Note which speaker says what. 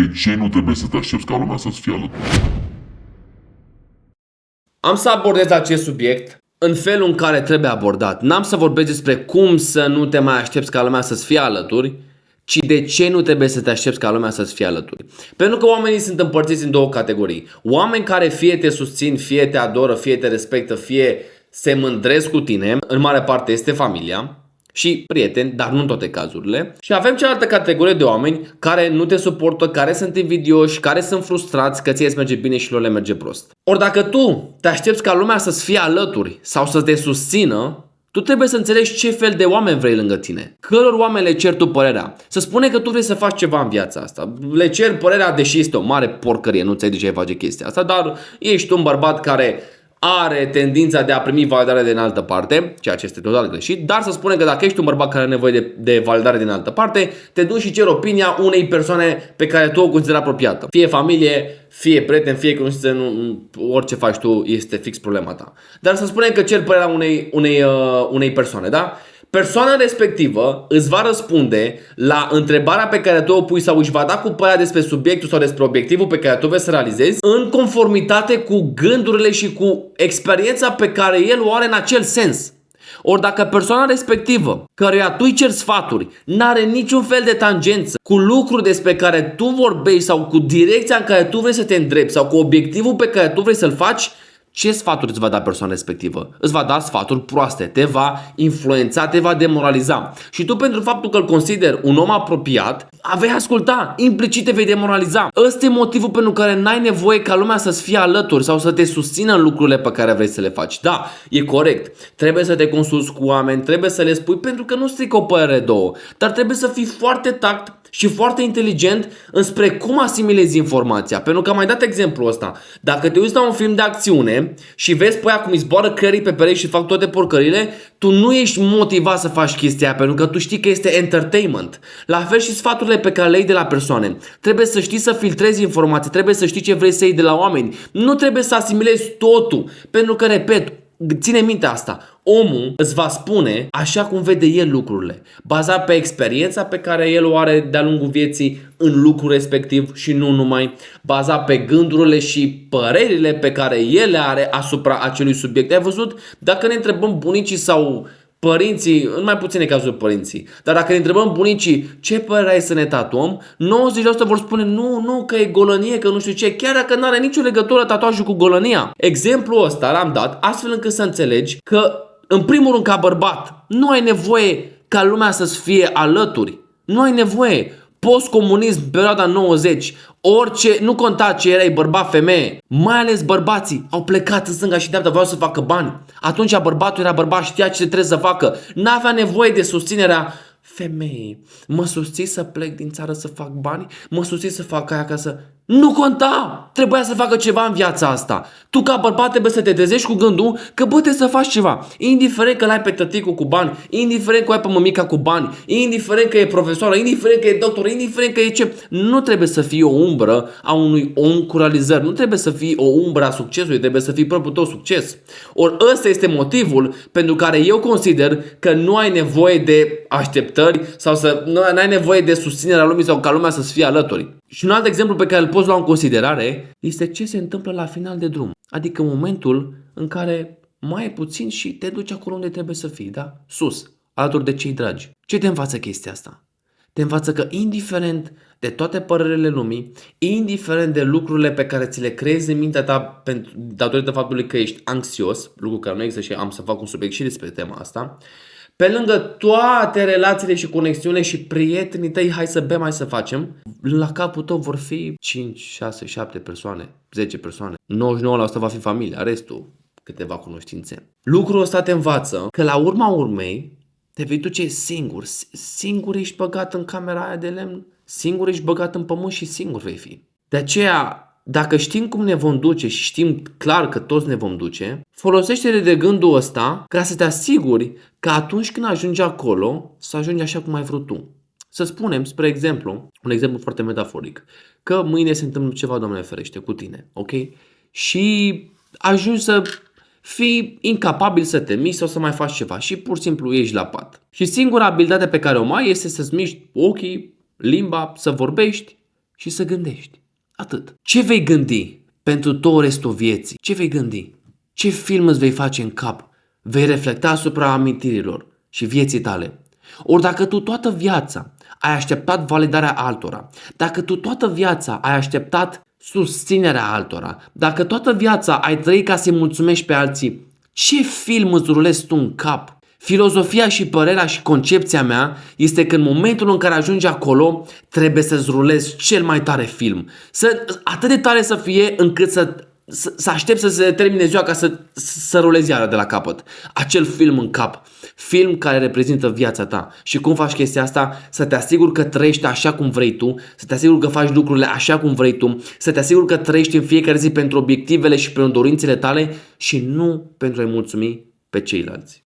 Speaker 1: de ce nu trebuie să te aștepți ca lumea să-ți fie alături.
Speaker 2: Am să abordez acest subiect în felul în care trebuie abordat. N-am să vorbesc despre cum să nu te mai aștepți ca lumea să-ți fie alături, ci de ce nu trebuie să te aștepți ca lumea să-ți fie alături. Pentru că oamenii sunt împărțiți în două categorii. Oameni care fie te susțin, fie te adoră, fie te respectă, fie se mândresc cu tine. În mare parte este familia și prieteni, dar nu în toate cazurile. Și avem cealaltă categorie de oameni care nu te suportă, care sunt invidioși, care sunt frustrați că ție îți merge bine și lor le merge prost. Ori dacă tu te aștepți ca lumea să-ți fie alături sau să te susțină, tu trebuie să înțelegi ce fel de oameni vrei lângă tine. Căror oameni le ceri tu părerea. Să spune că tu vrei să faci ceva în viața asta. Le ceri părerea, deși este o mare porcărie, nu ți-ai de ce ai face chestia asta, dar ești un bărbat care are tendința de a primi validare din altă parte, ceea ce este total greșit, dar să spunem că dacă ești un bărbat care are nevoie de validare din altă parte, te duci și ceri opinia unei persoane pe care tu o consideri apropiată. Fie familie, fie prieten, fie cunoștință, orice faci tu este fix problema ta. Dar să spunem că ceri părerea unei persoane, da? Persoana respectivă îți va răspunde la întrebarea pe care tu o pui sau își va da cu părerea despre subiectul sau despre obiectivul pe care tu vrei să realizezi în conformitate cu gândurile și cu experiența pe care el o are în acel sens. Ori dacă persoana respectivă, căreia tu îi ceri sfaturi, n-are niciun fel de tangență cu lucruri despre care tu vorbești sau cu direcția în care tu vrei să te îndrepți sau cu obiectivul pe care tu vrei să-l faci, ce sfaturi îți va da persoana respectivă? Îți va da sfaturi proaste, te va influența, te va demoraliza. Și tu, pentru faptul că îl consideri un om apropiat, vei asculta, implicit te vei demoraliza. Ăsta e motivul pentru care n-ai nevoie ca lumea să-ți fie alături sau să te susțină în lucrurile pe care vrei să le faci. Da, e corect. Trebuie să te consulți cu oameni, trebuie să le spui, pentru că nu strică o părere două. Dar trebuie să fii foarte tact și foarte inteligent înspre cum asimilezi informația. Pentru că am mai dat exemplul ăsta. Dacă te uiți la un film de acțiune și vezi pe aia cum îi zboară creierii pe perechi și fac toate porcările, tu nu ești motivat să faci chestia aia, pentru că tu știi că este entertainment. La fel și sfaturile pe care le iei de la persoane. Trebuie să știi să filtrezi informații, trebuie să știi ce vrei să iei de la oameni. Nu trebuie să asimilezi totul, pentru că, repet, ține minte asta. Omul îți va spune așa cum vede el lucrurile, bazat pe experiența pe care el o are de-a lungul vieții în lucrul respectiv și nu numai, bazat pe gândurile și părerile pe care el le are asupra acelui subiect. Ai văzut? Dacă ne întrebăm bunicii sau părinții, în mai puține cazuri părinții, dar dacă ne întrebăm bunicii ce părere ai să ne tatuăm, 90% vor spune nu, că e golănie, că nu știu ce, chiar dacă nu are nicio legătură tatuajul cu golănia. Exemplul ăsta l-am dat astfel încât să înțelegi că, în primul rând, ca bărbat, nu ai nevoie ca lumea să-ți fie alături. Nu ai nevoie. Post-comunism, perioada 90, orice, nu conta ce erai, bărbat, femeie, mai ales bărbații au plecat în stânga și dreapta, vreau să facă bani. Atunci bărbatul era bărbat, știa ce trebuie să facă, n-avea nevoie de susținerea femeii. Mă susții să plec din țară să fac bani? Mă susții să fac aia ca să... Nu conta! Trebuia să facă ceva în viața asta. Tu ca bărbat trebuie să te trezești cu gândul că trebuie să faci ceva. Indiferent că l-ai pe tăticul cu bani, indiferent că o ai pe mămica cu bani, indiferent că e profesoră, indiferent că e doctor, indiferent că e ce... Nu trebuie să fii o umbră a unui om cu realizări. Nu trebuie să fii o umbră a succesului, trebuie să fii propriul tău succes. Ori ăsta este motivul pentru care eu consider că nu ai nevoie de așteptări sau să nu ai nevoie de susținerea lumii sau ca lumea să-ți fie alături. Și un alt exemplu pe care îl poți lua în considerare este ce se întâmplă la final de drum. Adică momentul în care mai e puțin și te duci acolo unde trebuie să fii, da? Sus, alături de cei dragi. Ce te învață chestia asta? Te învață că indiferent de toate părerile lumii, indiferent de lucrurile pe care ți le creezi în mintea ta datorită faptului că ești anxios, lucru care nu există și am să fac un subiect și despre tema asta, pe lângă toate relațiile și conexiunile și prietenii tăi, hai să bem, hai să facem, la capul tău vor fi 5, 6, 7 persoane, 10 persoane. 99% va fi familia, restul câteva cunoștințe. Lucrul ăsta te învață că la urma urmei te vei duce singur. Singur ești băgat în camera aia de lemn, singur ești băgat în pământ și singur vei fi. De aceea, dacă știm cum ne vom duce și știm clar că toți ne vom duce, folosește-te de gândul ăsta ca să te asiguri că atunci când ajungi acolo, să ajungi așa cum ai vrut tu. Să spunem, spre exemplu, un exemplu foarte metaforic, că mâine se întâmplă ceva, Doamne ferește, cu tine, ok? Și ajungi să fii incapabil să te miști sau să mai faci ceva și pur și simplu ești la pat. Și singura abilitate pe care o mai este să-ți miști ochii, limba, să vorbești și să gândești. Atât. Ce vei gândi pentru tot restul vieții? Ce vei gândi? Ce film îți vei face în cap? Vei reflecta asupra amintirilor și vieții tale. Ori dacă tu toată viața ai așteptat validarea altora, dacă tu toată viața ai așteptat susținerea altora, dacă toată viața ai trăit ca să-i mulțumești pe alții, ce film îți rulezi tu în cap? Filozofia și părerea și concepția mea este că în momentul în care ajungi acolo, trebuie să-ți rulezi cel mai tare film. Atât de tare să fie încât să aștepți să se termine ziua ca să rulezi iară de la capăt. Acel film în cap. Film care reprezintă viața ta. Și cum faci chestia asta? Să te asiguri că trăiești așa cum vrei tu, să te asiguri că faci lucrurile așa cum vrei tu, să te asiguri că trăiești în fiecare zi pentru obiectivele și pentru dorințele tale și nu pentru a-i mulțumi pe ceilalți.